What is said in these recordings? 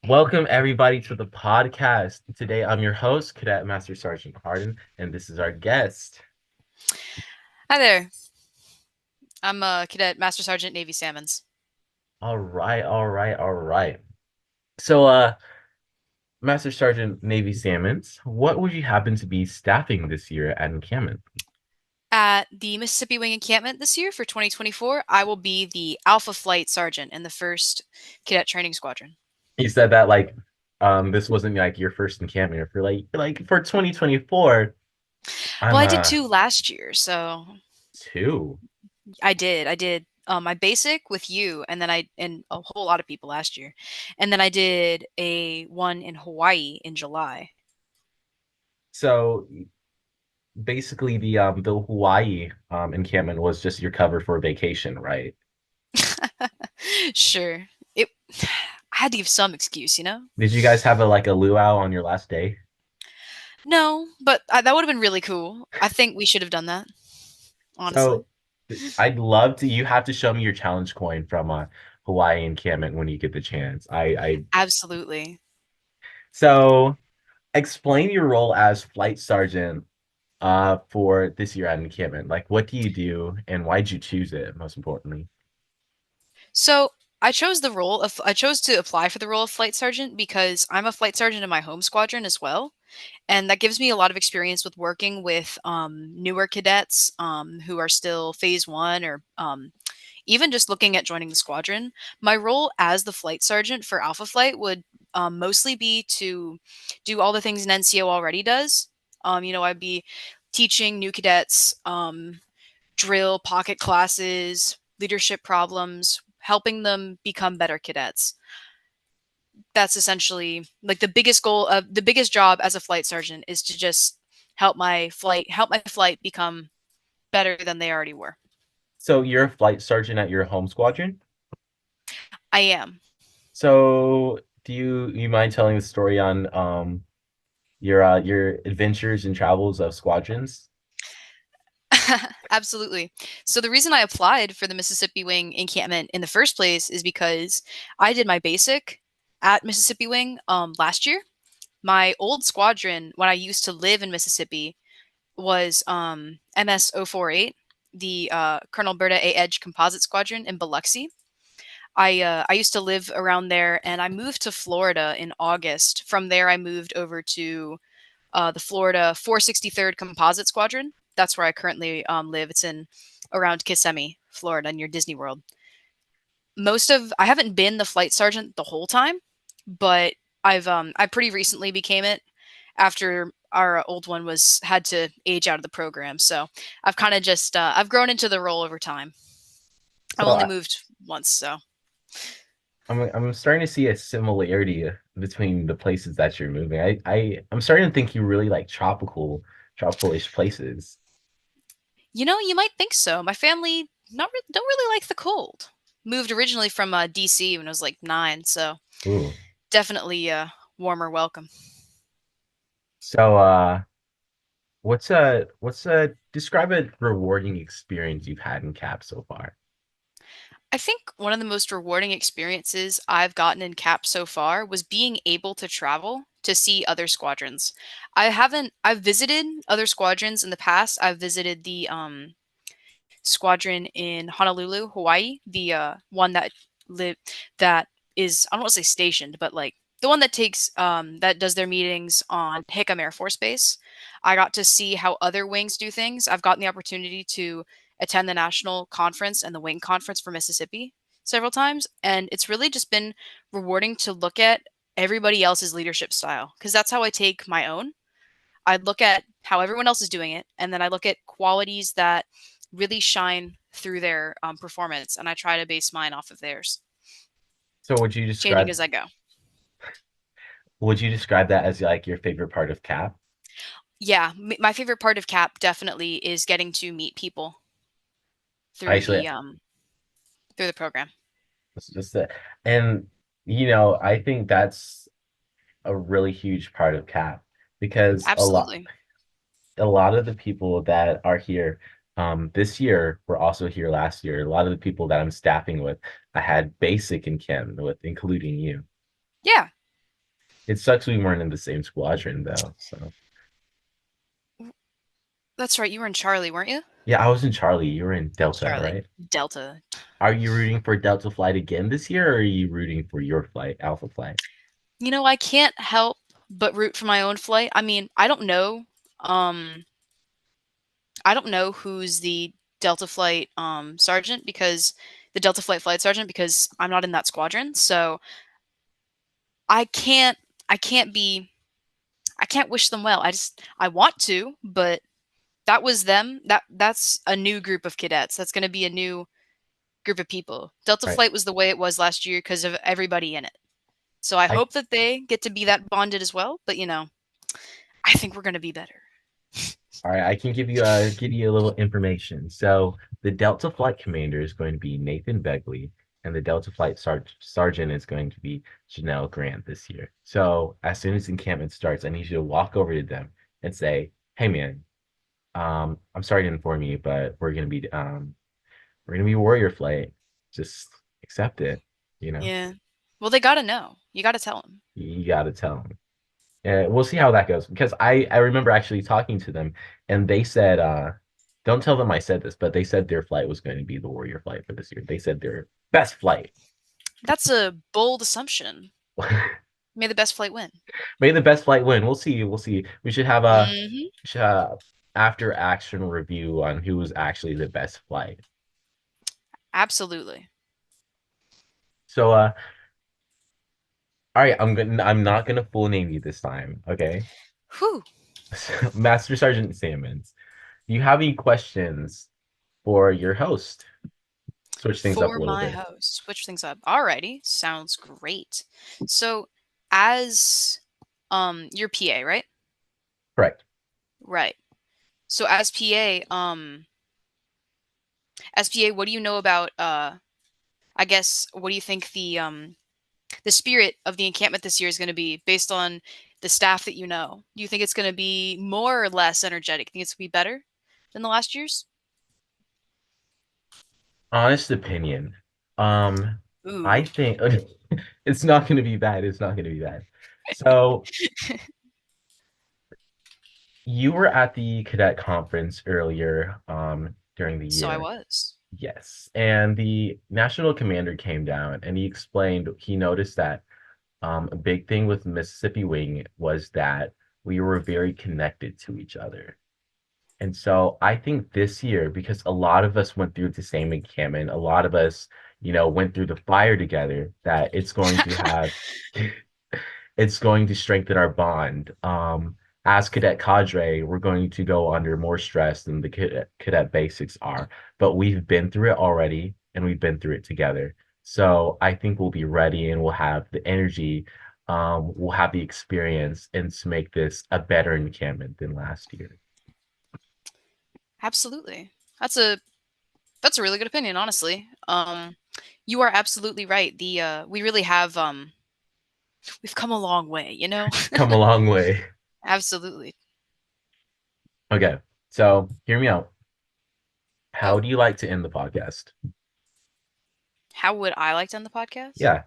Welcome everybody to the podcast. Today I'm your host, Cadet Master Sergeant Harden, and this is our guest. Hi there. I'm Cadet Master Sergeant Navy Salmons. All right, all right, all right. So, Master Sergeant Navy Salmons, what would you happen to be staffing this year at encampment? At the Mississippi Wing Encampment this year for 2024, I will be the Alpha Flight Sergeant in the 1st Cadet Training Squadron. You said that this wasn't like your first encampment. For like for 2024, Well, I'm I did 2 last year, so two. I did my basic with you, and then and a whole lot of people last year, and then I did a one in Hawaii in July. So basically the Hawaii encampment was just your cover for vacation, right? Sure. It I had to give some excuse, you know? Did you guys have a luau on your last day? No, but that would have been really cool. I think we should have done that, honestly. So I'd love to. You have to show me your challenge coin from Hawaii encampment when you get the chance. I Absolutely. so explain your role as flight sergeant for this year at encampment. Like, what do you do, and why'd you choose it? Most importantly. So I chose to apply for the role of flight sergeant because I'm a flight sergeant in my home squadron as well, and that gives me a lot of experience with working with newer cadets who are still phase one or even just looking at joining the squadron. My role as the flight sergeant for Alpha Flight would mostly be to do all the things an NCO already does. I'd be teaching new cadets drill, pocket classes, leadership problems, helping them become better cadets. That's essentially like the biggest goal of the biggest job as a flight sergeant is to just help my flight become better than they already were. So you're a flight sergeant at your home squadron. I am. So do you mind telling the story on your adventures and travels of squadrons? Absolutely. So the reason I applied for the Mississippi Wing encampment in the first place is because I did my basic at Mississippi Wing last year. My old squadron, when I used to live in Mississippi, was MS048, the Colonel Berta A. Edge Composite Squadron in Biloxi. I used to live around there, and I moved to Florida in August. From there, I moved over to the Florida 463rd Composite Squadron. That's where I currently live. It's in around Kissimmee, Florida, near Disney World. I haven't been the flight sergeant the whole time, but I pretty recently became it after our old one was had to age out of the program. So I've kind of just I've grown into the role over time. I've So only moved once, so I'm starting to see a similarity between the places that you're moving. I'm starting to think you really like tropicalish places. you might think so. My family don't really like the cold. Moved originally from DC when I was like 9, so Ooh. definitely warmer welcome. So what's a describe a rewarding experience you've had in CAP so far? I think one of the most rewarding experiences I've gotten in CAP so far was being able to travel to see other squadrons. I've visited other squadrons in the past. I've visited the squadron in Honolulu, Hawaii, the one live that is I don't want to say stationed, but like the one that does their meetings on Hickam Air Force Base. I got to see how other wings do things. I've gotten the opportunity to attend the national conference and the wing conference for Mississippi several times, and it's really just been rewarding to look at everybody else's leadership style because that's how I take my own. I look at how everyone else is doing it, and then I look at qualities that really shine through their performance, and I try to base mine off of theirs, So changing as I go. would you describe that as like your favorite part of CAP? Yeah, my favorite part of CAP definitely is getting to meet people through Actually, the program. it's just that, and I think that's a really huge part of CAP because Absolutely. a lot of the people that are here this year were also here last year. A lot of the people that I'm staffing with, I had basic and chem with, including you. Yeah. It sucks we weren't in the same squadron though. So That's right. You were in Charlie, weren't you? yeah, I was in Charlie. You were in Delta, Charlie. right? Delta. Are you rooting for Delta flight again this year, or are you rooting for your flight, Alpha flight? I can't help but root for my own flight. I mean, Um, I don't know who's the Delta flight sergeant because the Delta flight sergeant because I'm not in that squadron. So I can't I can't be I can't wish them well. I want to, but that was them. That's a new group of cadets. That's going to be a new group of people. Delta Right. flight was the way it was last year because of everybody in it. So I I hope that they get to be that bonded as well, but I think we're going to be better. All right, I can give you a little information. So the Delta flight commander is going to be Nathan Begley, and the Delta flight sergeant is going to be Janelle Grant this year. So as soon as encampment starts, I need you to walk over to them and say, "Hey, man, I'm sorry to inform you, but we're gonna be Warrior flight. Just accept it. You know, Yeah. Well, they got to know. You got to tell them. you got to tell them." We'll see how that goes because I remember actually talking to them and they said don't tell them I said this, but they said their flight was going to be the Warrior flight for this year. They said their best flight. That's a bold assumption. May the best flight win. May the best flight win. We'll see. We'll see. Hmm. We should have after action review on who was actually the best flight. Absolutely. So all right, I'm not gonna full name you this time, okay? Whew. Master Sergeant Salmons. Do you have any questions for your host? Switch things up a For little my bit. host, switch things up. Alrighty, sounds great. So, as your PA, right? Correct. Right. So as PA, what do you know about I guess what do you think the spirit of the encampment this year is going to be based on the staff that you know? Do you think it's going to be more or less energetic? Think it's going to be better than the last year's? Honest opinion. Um, I Ooh. think it's not going to be bad. It's not going to be bad. So you were at the cadet conference earlier during the So I year. was. Yes. And the national commander came down and he explained he noticed that a big thing with Mississippi Wing was that we were very connected to each other. And so I think this year, because a lot of us went through the same encampment, a lot of us, went through the fire together, that it's going to strengthen our bond. As cadet cadre, we're going to go under more stress than the cadet basics are, but we've been through it already and we've been through it together. So I think we'll be ready and we'll have the energy, we'll have the experience and to make this a better encampment than last year. Absolutely. That's a really good opinion, honestly. You are absolutely right. The we really have we've come a long way. Come a long way. Absolutely. Okay, so hear me out. How Oh, do you like to end the podcast? how would I like to end the podcast? Yeah,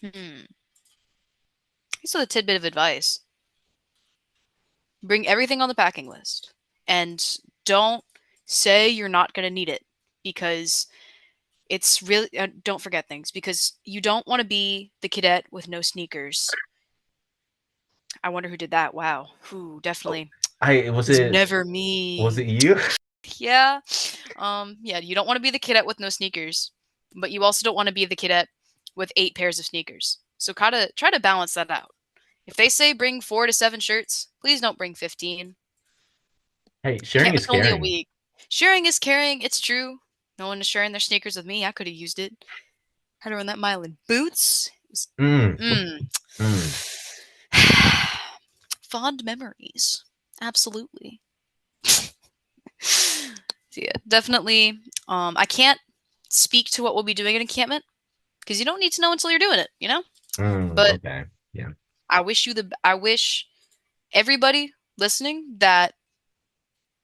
Hmm. Here's a tidbit of advice. Bring everything on the packing list and don't say you're not going to need it because it's really don't forget things because you don't want to be the cadet with no sneakers. I wonder who did that. Wow. Who oh, definitely I was never was me. it you? Yeah. Yeah, you don't want to be the cadet with no sneakers, but you also don't want to be the cadet with 8 pairs of sneakers. So kind of try to balance that out. If they say bring 4 to 7 shirts, please don't bring 15. Hey, sharing is Encampment's only a caring. week. Sharing is caring. It's true. No one is sharing their sneakers with me. I could have used it. Had to run that mile in boots. It was Mm, mm. mm. Fond memories. Absolutely. So yeah, definitely. I can't speak to what we'll be doing at encampment because you don't need to know until you're doing it. But Okay. Yeah. I wish everybody listening that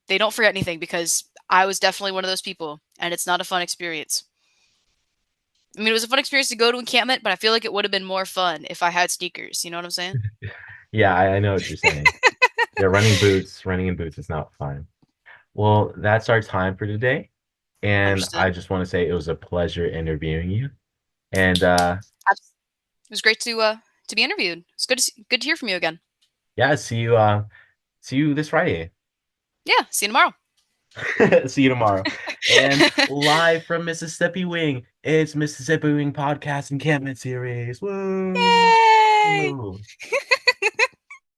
they don't forget anything because I was definitely one of those people and it's not a fun experience. I mean, it was a fun experience to go to encampment, but I feel like it would have been more fun if I had sneakers. You know what I'm saying? Yeah, I know what you're saying. Yeah, running in boots is not fun. Well, that's our time for today. And I Understood. just want to say it was a pleasure interviewing you. And It was great to be interviewed. It's good to hear from you again. yeah, see you this Friday. Yeah, see you tomorrow. See you tomorrow. And live from Mississippi Wing, it's Mississippi Wing Podcast Encampment Series. Woo! Yay! Woo!